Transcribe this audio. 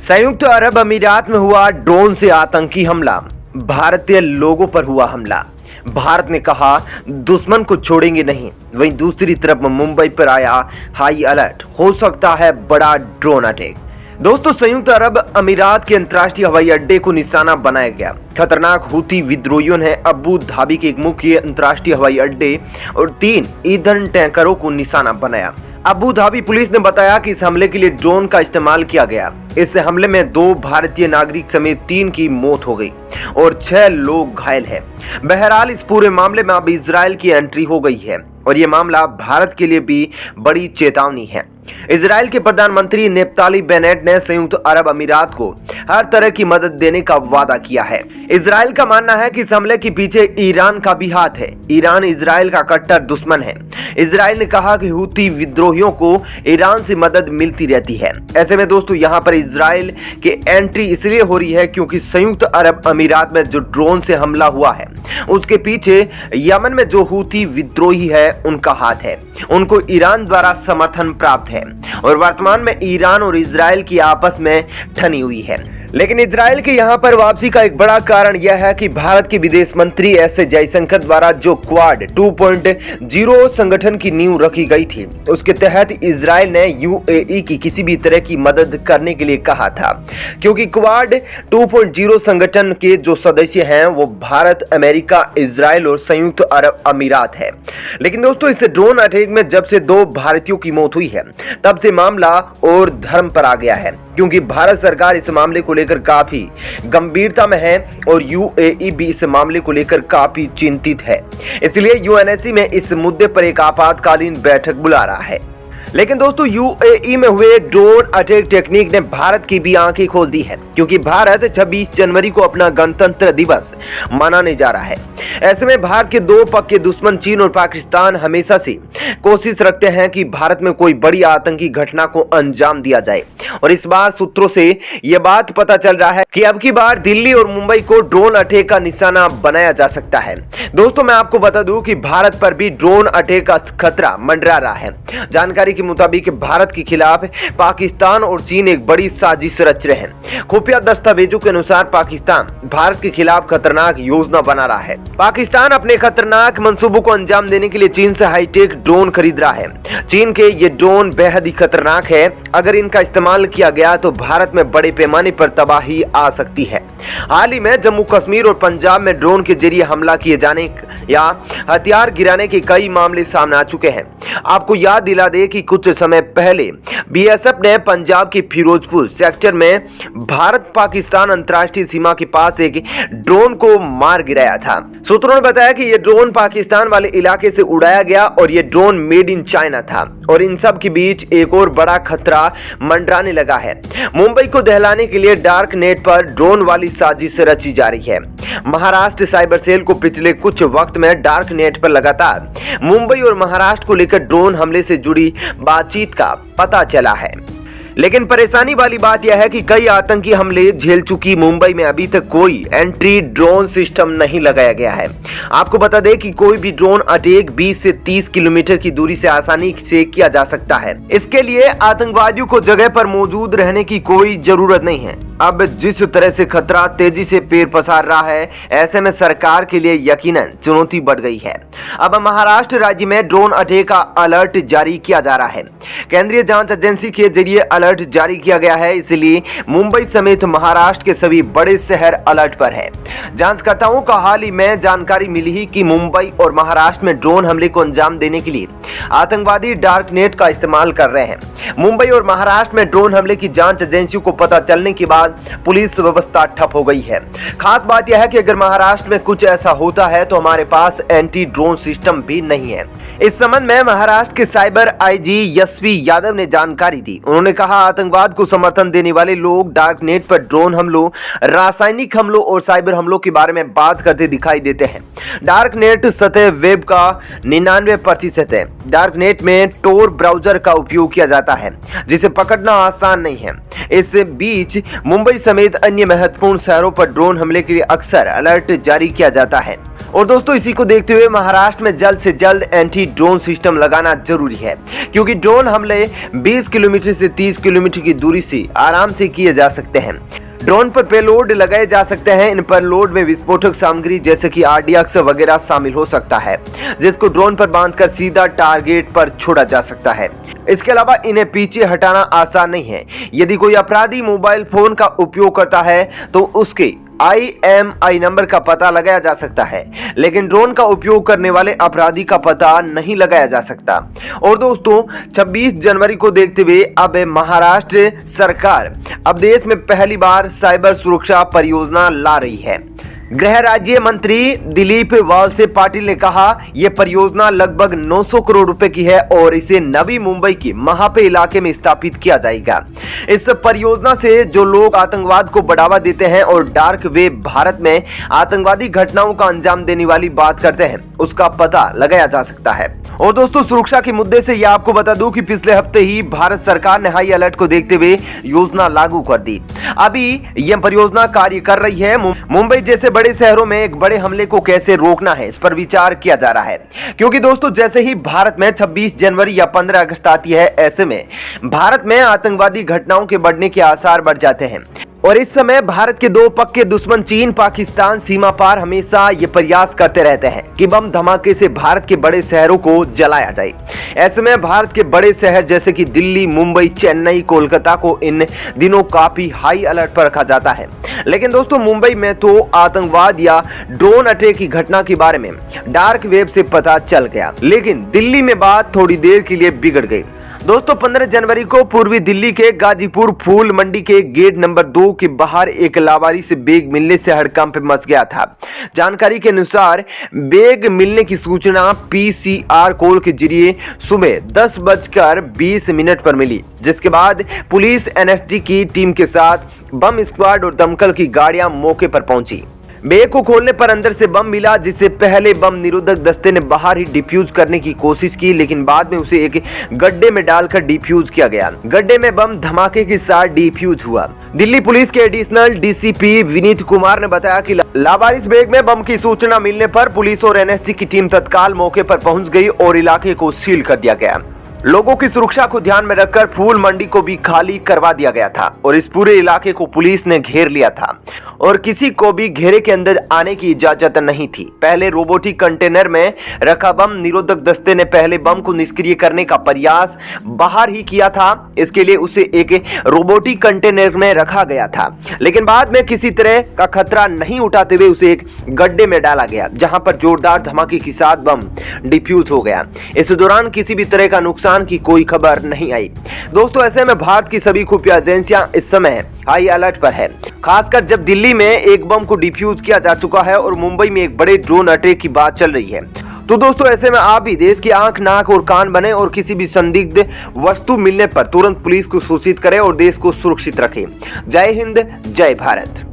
संयुक्त अरब अमीरात में हुआ ड्रोन से आतंकी हमला। भारतीय लोगों पर हुआ हमला। भारत ने कहा दुश्मन को छोड़ेंगे नहीं। वहीं दूसरी तरफ मुंबई पर आया हाई अलर्ट, हो सकता है बड़ा ड्रोन अटैक। दोस्तों, संयुक्त अरब अमीरात के अंतर्राष्ट्रीय हवाई अड्डे को निशाना बनाया गया। खतरनाक हूती विद्रोहियों ने अबू धाबी के एक मुख्य अंतर्राष्ट्रीय हवाई अड्डे और 3 ईंधन टैंकरों को निशाना बनाया। अबू धाबी पुलिस ने बताया कि इस हमले के लिए ड्रोन का इस्तेमाल किया गया। इस हमले में 2 भारतीय नागरिक समेत 3 की मौत हो गई और 6 लोग घायल हैं। बहरहाल इस पूरे मामले में अब इजराइल की एंट्री हो गई है और ये मामला भारत के लिए भी बड़ी चेतावनी है। इजराइल के प्रधानमंत्री नेफ्ताली बेनेट ने संयुक्त अरब अमीरात को हर तरह की मदद देने का वादा किया है। इजराइल का मानना है कि इस हमले के पीछे ईरान का भी हाथ है। ईरान इजराइल का कट्टर दुश्मन है। इजराइल ने कहा कि हूती विद्रोहियों को ईरान से मदद मिलती रहती है। ऐसे में दोस्तों, यहाँ पर इजराइल की एंट्री इसलिए हो रही है क्योंकि संयुक्त अरब अमीरात में जो ड्रोन से हमला हुआ है उसके पीछे यमन में जो हूती विद्रोही है उनका हाथ है। उनको ईरान द्वारा समर्थन प्राप्त है और वर्तमान में ईरान और इजराइल की आपस में ठनी हुई है। लेकिन इजराइल के यहाँ पर वापसी का एक बड़ा कारण यह है कि भारत के विदेश मंत्री एस जयशंकर द्वारा जो क्वाड 2.0 संगठन की नींव रखी गई थी, उसके तहत इजराइल ने यूएई की किसी भी तरह की मदद करने के लिए कहा था, क्योंकि क्वाड 2.0 संगठन के जो सदस्य हैं वो भारत, अमेरिका, इजराइल और संयुक्त अरब अमीरात है। लेकिन दोस्तों, इस ड्रोन अटैक में जब से 2 भारतीयों की मौत हुई है तब से मामला और धर्म पर आ गया है, क्योंकि भारत सरकार इस मामले को लेकर काफी गंभीरता में है और यूएई भी इस मामले को लेकर काफी चिंतित है। इसलिए यूएनएससी में इस मुद्दे पर एक आपातकालीन बैठक बुला रहा है। लेकिन दोस्तों, यूएई में हुए ड्रोन अटैक टेक्निक ने भारत की भी आंखें खोल दी है, क्योंकि भारत 26 जनवरी को अपना गणतंत्र दिवस मनाने जा रहा है। ऐसे में भारत के 2 पक्के दुश्मन चीन और पाकिस्तान हमेशा से कोशिश रखते हैं कि भारत में कोई बड़ी आतंकी घटना को अंजाम दिया जाए, और इस बार सूत्रों से यह बात पता चल रहा है कि अब की बार दिल्ली और मुंबई को ड्रोन अटैक का निशाना बनाया जा सकता है। दोस्तों, मैं आपको बता दूं कि भारत पर भी ड्रोन अटैक का खतरा मंडरा रहा है। जानकारी के मुताबिक भारत के खिलाफ पाकिस्तान और चीन एक बड़ी साजिश रच रहे हैं। खुफिया दस्तावेजों के अनुसार पाकिस्तान भारत के खिलाफ खतरनाक योजना बना रहा है। पाकिस्तान अपने खतरनाक मंसूबों को अंजाम देने के लिए चीन से हाईटेक ड्रोन खरीद रहा है। चीन के ये ड्रोन बेहद ही खतरनाक है। अगर इनका इस्तेमाल किया गया तो भारत में बड़े पैमाने पर तबाही आ सकती है। हाल ही में जम्मू कश्मीर और पंजाब में ड्रोन के जरिए हमला किए जाने या हथियार गिराने के कई मामले सामने आ चुके हैं। आपको याद दिला दे कि कुछ समय पहले बीएसएफ ने पंजाब के फिरोजपुर सेक्टर में भारत पाकिस्तान अंतर्राष्ट्रीय सीमा के पास एक ड्रोन को मार गिराया था। सूत्रों ने बताया कि यह ड्रोन पाकिस्तान वाले इलाके से उड़ाया गया और यह ड्रोन मेड इन चाइना था। और इन सब के बीच एक और बड़ा खतरा मंडराने लगा है। मुंबई को दहलाने के लिए डार्क नेट पर ड्रोन वाली साजिश रची जा रही है। महाराष्ट्र साइबर सेल को पिछले कुछ वक्त में डार्क नेट पर लगातार मुंबई और महाराष्ट्र को लेकर ड्रोन हमले से जुड़ी बातचीत का पता चला है। लेकिन परेशानी वाली बात यह है कि कई आतंकी हमले झेल चुकी मुंबई में अभी तक कोई एंटी ड्रोन सिस्टम नहीं लगाया गया है। आपको बता दें कि कोई भी ड्रोन अटैक 20 से 30 किलोमीटर की दूरी से आसानी से किया जा सकता है। इसके लिए आतंकवादियों को जगह पर मौजूद रहने की कोई जरूरत नहीं है। अब जिस तरह से खतरा तेजी से पैर पसार रहा है, ऐसे में सरकार के लिए यकीनन चुनौती बढ़ गई है। अब महाराष्ट्र राज्य में ड्रोन अटैक का अलर्ट जारी किया जा रहा है। केंद्रीय जांच एजेंसी के जरिए अलर्ट जारी किया गया है, इसलिए मुंबई समेत महाराष्ट्र के सभी बड़े शहर अलर्ट पर है। जांचकर्ताओं को हाल ही में जानकारी मिली ही कि मुंबई और महाराष्ट्र में ड्रोन हमले को अंजाम देने के लिए आतंकवादी डार्क नेट का इस्तेमाल कर रहे हैं। मुंबई और महाराष्ट्र में ड्रोन हमले की जांच एजेंसियों को पता चलने के बाद पुलिस व्यवस्था ठप हो गई है। खास बात यह है कि अगर महाराष्ट्र में कुछ ऐसा होता है तो हमारे पास एंटी ड्रोन सिस्टम भी नहीं है। इस संबंध में महाराष्ट्र के साइबर आईजी यशवी यादव ने जानकारी दी। उन्होंने कहा, आतंकवाद को समर्थन देने वाले लोग डार्क नेट पर ड्रोन हमलों, रासायनिक हमलों और साइबर हमलों के बारे में बात करते दिखाई देते हैं। डार्क नेट सतह वेब का 99% है। डार्क नेट में टोर ब्राउजर का उपयोग किया जाता है, जिसे पकड़ना आसान नहीं है। इस बीच मुंबई समेत अन्य महत्वपूर्ण शहरों पर ड्रोन हमले के लिए अक्सर अलर्ट जारी किया जाता है। और दोस्तों, इसी को देखते हुए महाराष्ट्र में जल्द से जल्द एंटी ड्रोन सिस्टम लगाना जरूरी है, क्योंकि ड्रोन हमले 20 किलोमीटर से 30 किलोमीटर की दूरी से आराम से किए जा सकते हैं। ड्रोन पर पेलोड लगाए जा सकते हैं। इन पर लोड में विस्फोटक सामग्री जैसे कि RDX वगैरह शामिल हो सकता है, जिसको ड्रोन पर बांधकर सीधा टारगेट पर छोड़ा जा सकता है। इसके अलावा इन्हें पीछे हटाना आसान नहीं है। यदि कोई अपराधी मोबाइल फोन का उपयोग करता है तो उसके IMEI नंबर का पता लगाया जा सकता है, लेकिन ड्रोन का उपयोग करने वाले अपराधी का पता नहीं लगाया जा सकता। और दोस्तों, 26 जनवरी को देखते हुए अब महाराष्ट्र सरकार अब देश में पहली बार साइबर सुरक्षा परियोजना ला रही है। गृह राज्य मंत्री दिलीप वळसे पाटिल ने कहा, यह परियोजना लगभग 900 करोड़ रुपए की है और इसे नवी मुंबई के महापे इलाके में स्थापित किया जाएगा। इस परियोजना से जो लोग आतंकवाद को बढ़ावा देते हैं और डार्क वेब भारत में आतंकवादी घटनाओं का अंजाम देने वाली बात करते हैं, उसका पता लगाया जा सकता है। और दोस्तों, सुरक्षा के मुद्दे से यह आपको बता दूं कि पिछले हफ्ते ही भारत सरकार ने हाई अलर्ट को देखते हुए योजना लागू कर दी। अभी यह परियोजना कार्य कर रही है। मुंबई जैसे बड़े शहरों में एक बड़े हमले को कैसे रोकना है, इस पर विचार किया जा रहा है, क्योंकि दोस्तों, जैसे ही भारत में 26 जनवरी या 15 अगस्त आती है, ऐसे में भारत में आतंकवादी घटनाओं के बढ़ने के आसार बढ़ जाते हैं। और इस समय भारत के दो पक्के दुश्मन चीन पाकिस्तान सीमा पार हमेशा ये प्रयास करते रहते हैं कि बम धमाके से भारत के बड़े शहरों को जलाया जाए। ऐसे में भारत के बड़े शहर जैसे कि दिल्ली, मुंबई, चेन्नई, कोलकाता को इन दिनों काफी हाई अलर्ट पर रखा जाता है। लेकिन दोस्तों, मुंबई में तो आतंकवाद या ड्रोन अटैक की घटना के बारे में डार्क वेब से पता चल गया, लेकिन दिल्ली में बात थोड़ी देर के लिए बिगड़ गई। दोस्तों, 15 जनवरी को पूर्वी दिल्ली के गाजीपुर फूल मंडी के गेट नंबर 2 के बाहर एक लावारिस से बैग मिलने से हड़कंप मच गया था। जानकारी के अनुसार बैग मिलने की सूचना PCR कॉल के जरिए सुबह 10:20 पर मिली, जिसके बाद पुलिस NSG की टीम के साथ बम स्क्वाड और दमकल की गाड़ियां मौके पर पहुंची। बैग को खोलने पर अंदर से बम मिला, जिससे पहले बम निरोधक दस्ते ने बाहर ही डिफ्यूज करने की कोशिश की, लेकिन बाद में उसे एक गड्ढे में डालकर डिफ्यूज किया गया। गड्ढे में बम धमाके के साथ डिफ्यूज हुआ। दिल्ली पुलिस के एडिशनल DCP विनीत कुमार ने बताया कि लावारिस बैग में बम की सूचना मिलने पर पुलिस और NSG की टीम तत्काल मौके पर पहुंच गई और इलाके को सील कर दिया गया। लोगों की सुरक्षा को ध्यान में रखकर फूल मंडी को भी खाली करवा दिया गया था और इस पूरे इलाके को पुलिस ने घेर लिया था और किसी को भी घेरे के अंदर आने की इजाजत नहीं थी। पहले रोबोटिक कंटेनर में रखा बम निरोधक दस्ते ने पहले बम को निष्क्रिय करने का प्रयास बाहर ही किया था। इसके लिए उसे एक रोबोटिक कंटेनर में रखा गया था, लेकिन बाद में किसी तरह का खतरा नहीं उठाते हुए उसे एक गड्ढे में डाला गया, जहां पर जोरदार धमाके के साथ बम डिफ्यूज हो गया। इस दौरान किसी भी तरह का नुकसान की कोई खबर नहीं आई। दोस्तों, ऐसे में भारत की सभी खुफिया एजेंसियां इस समय हाई अलर्ट पर है, खासकर जब दिल्ली में एक बम को डिफ्यूज किया जा चुका है और मुंबई में एक बड़े ड्रोन अटैक की बात चल रही है। तो दोस्तों, ऐसे में आप भी देश की आंख, नाक और कान बने और किसी भी संदिग्ध वस्तु मिलने पर तुरंत पुलिस को सूचित करें और देश को सुरक्षित रखें। जय हिंद, जय भारत।